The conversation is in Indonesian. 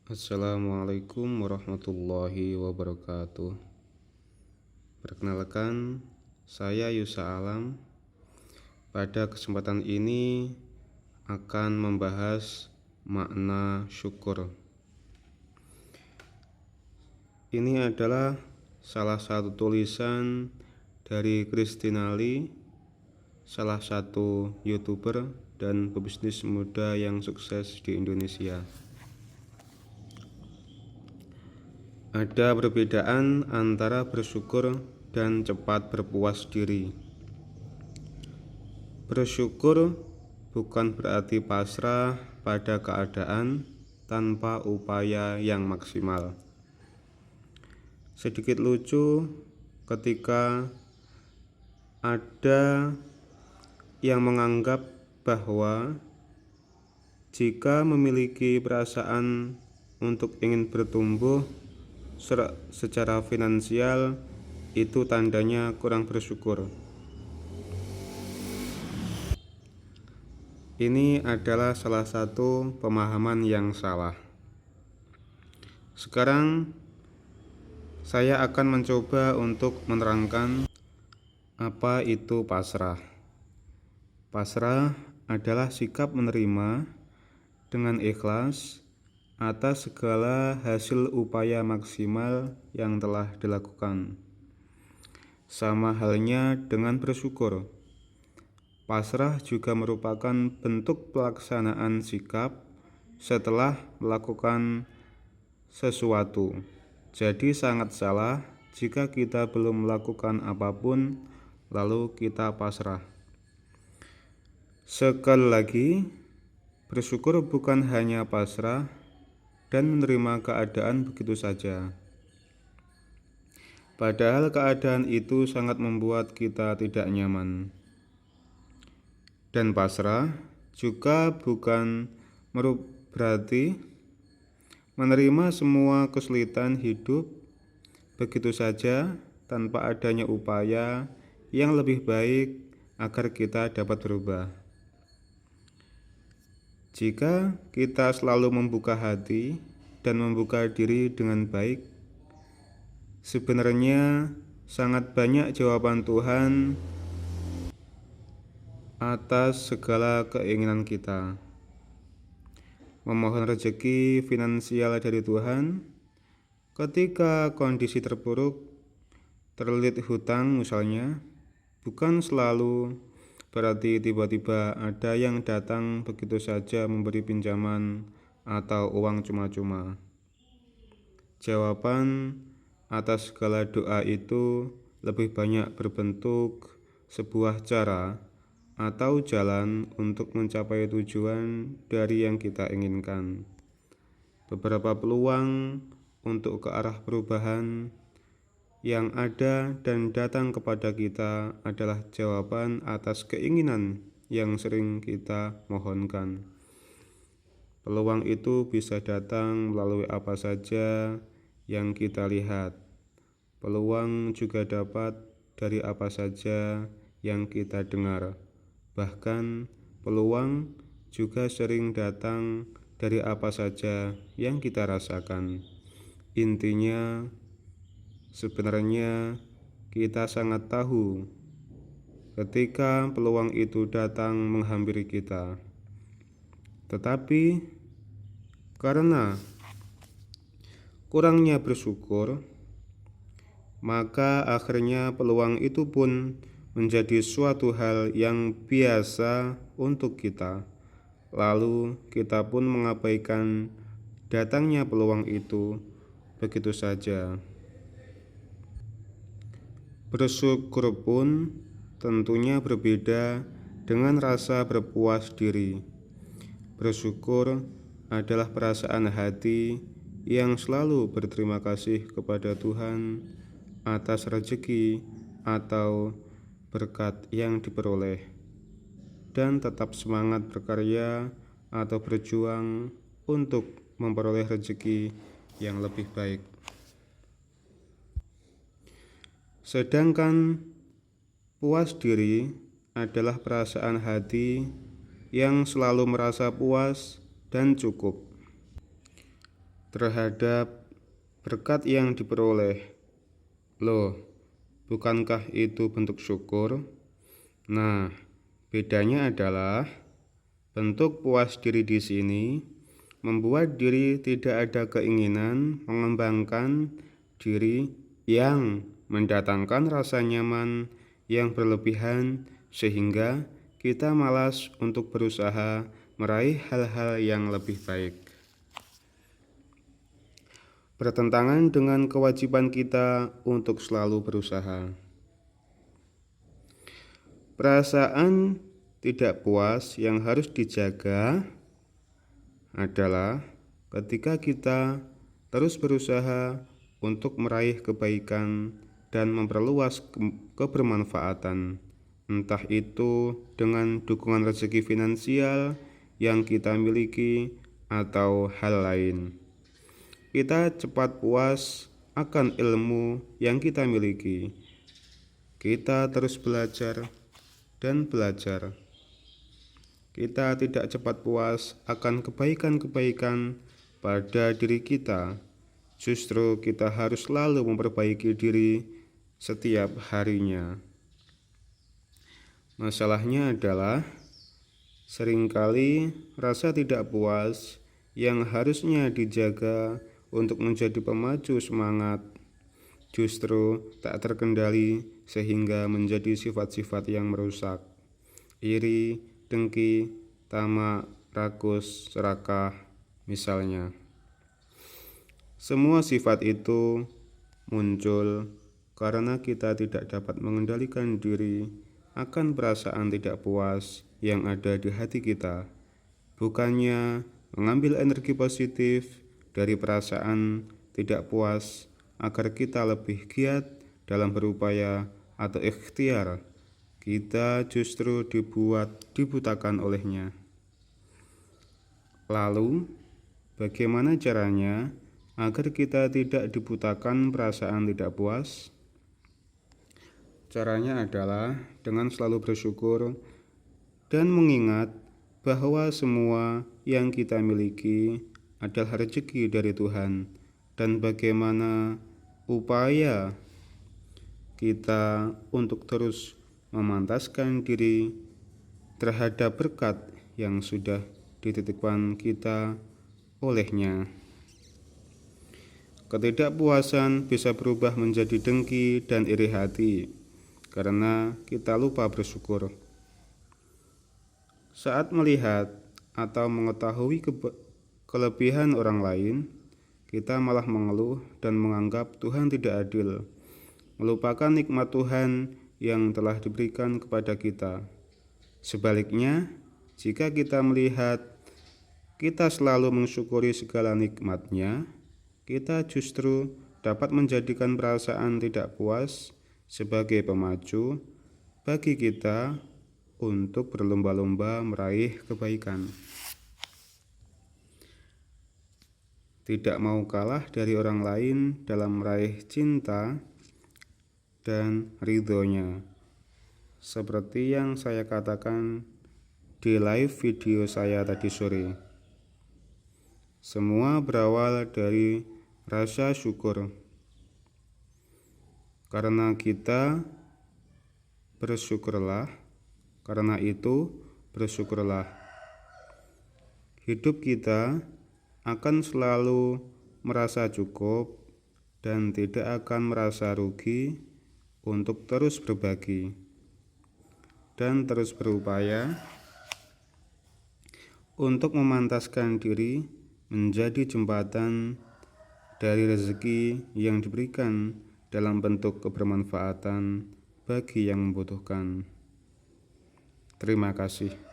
Assalamualaikum warahmatullahi wabarakatuh. Perkenalkan, saya Yusa Alam. Pada kesempatan ini akan membahas makna syukur. Ini adalah salah satu tulisan dari Christina Lee, salah satu YouTuber dan pebisnis muda yang sukses di Indonesia. Ada perbedaan antara bersyukur dan cepat berpuas diri. Bersyukur bukan berarti pasrah pada keadaan tanpa upaya yang maksimal. Sedikit lucu ketika ada yang menganggap bahwa jika memiliki perasaan untuk ingin bertumbuh secara finansial, itu tandanya kurang bersyukur. Ini adalah salah satu pemahaman yang salah. Sekarang saya akan mencoba untuk menerangkan apa itu pasrah. Pasrah adalah sikap menerima dengan ikhlas atas segala hasil upaya maksimal yang telah dilakukan. Sama halnya dengan bersyukur. Pasrah juga merupakan bentuk pelaksanaan sikap setelah melakukan sesuatu. Jadi sangat salah jika kita belum melakukan apapun lalu kita pasrah. Sekali lagi, bersyukur bukan hanya pasrah dan menerima keadaan begitu saja. Padahal keadaan itu sangat membuat kita tidak nyaman. Dan pasrah juga bukan berarti menerima semua kesulitan hidup begitu saja tanpa adanya upaya yang lebih baik agar kita dapat berubah. Jika kita selalu membuka hati dan membuka diri dengan baik, sebenarnya sangat banyak jawaban Tuhan atas segala keinginan kita. Memohon rezeki finansial dari Tuhan ketika kondisi terpuruk, terlilit hutang misalnya, bukan selalu berarti tiba-tiba ada yang datang begitu saja memberi pinjaman atau uang cuma-cuma. Jawaban atas segala doa itu lebih banyak berbentuk sebuah cara atau jalan untuk mencapai tujuan dari yang kita inginkan. Beberapa peluang untuk ke arah perubahan yang ada dan datang kepada kita adalah jawaban atas keinginan yang sering kita mohonkan. Peluang itu bisa datang melalui apa saja yang kita lihat. Peluang juga dapat dari apa saja yang kita dengar. Bahkan peluang juga sering datang dari apa saja yang kita rasakan. Intinya, sebenarnya kita sangat tahu ketika peluang itu datang menghampiri kita. Tetapi karena kurangnya bersyukur, maka akhirnya peluang itu pun menjadi suatu hal yang biasa untuk kita. Lalu kita pun mengabaikan datangnya peluang itu begitu saja. Bersyukur pun tentunya berbeda dengan rasa berpuas diri. Bersyukur adalah perasaan hati yang selalu berterima kasih kepada Tuhan atas rezeki atau berkat yang diperoleh, dan tetap semangat berkarya atau berjuang untuk memperoleh rezeki yang lebih baik. Sedangkan puas diri adalah perasaan hati yang selalu merasa puas dan cukup. terhadap berkat yang diperoleh. Loh, bukankah itu bentuk syukur? Nah, bedanya adalah bentuk puas diri di sini membuat diri tidak ada keinginan mengembangkan diri yang mendatangkan rasa nyaman yang berlebihan sehingga kita malas untuk berusaha meraih hal-hal yang lebih baik. Bertentangan dengan kewajiban kita untuk selalu berusaha. Perasaan tidak puas yang harus dijaga adalah ketika kita terus berusaha untuk meraih kebaikan dan memperluas kebermanfaatan, entah itu dengan dukungan rezeki finansial yang kita miliki atau hal lain. Kita cepat puas akan ilmu yang kita miliki. Kita terus belajar dan belajar. Kita tidak cepat puas akan kebaikan-kebaikan pada diri kita. Justru kita harus selalu memperbaiki diri setiap harinya. Masalahnya adalah seringkali rasa tidak puas yang harusnya dijaga untuk menjadi pemacu semangat justru tak terkendali sehingga menjadi sifat-sifat yang merusak. Iri, dengki, tamak, rakus, serakah, misalnya. Semua sifat itu muncul karena kita tidak dapat mengendalikan diri akan perasaan tidak puas yang ada di hati kita. Bukannya mengambil energi positif dari perasaan tidak puas agar kita lebih giat dalam berupaya atau ikhtiar, kita justru dibutakan olehnya. Lalu, bagaimana caranya agar kita tidak dibutakan perasaan tidak puas? Caranya adalah dengan selalu bersyukur dan mengingat bahwa semua yang kita miliki adalah rezeki dari Tuhan, dan bagaimana upaya kita untuk terus memantaskan diri terhadap berkat yang sudah dititipkan kita olehnya. Ketidakpuasan bisa berubah menjadi dengki dan iri hati karena kita lupa bersyukur. Saat melihat atau mengetahui kelebihan orang lain, kita malah mengeluh dan menganggap Tuhan tidak adil, melupakan nikmat Tuhan yang telah diberikan kepada kita. Sebaliknya, jika kita melihat kita selalu mensyukuri segala nikmat-Nya, kita justru dapat menjadikan perasaan tidak puas sebagai pemacu bagi kita untuk berlomba-lomba meraih kebaikan. Tidak mau kalah dari orang lain dalam meraih cinta dan ridhonya. Seperti yang saya katakan di live video saya tadi sore. Semua berawal dari rasa syukur. Karena kita bersyukurlah, karena itu bersyukurlah. Hidup kita akan selalu merasa cukup dan tidak akan merasa rugi untuk terus berbagi dan terus berupaya untuk memantaskan diri menjadi jembatan dari rezeki yang diberikan dalam bentuk kebermanfaatan bagi yang membutuhkan. Terima kasih.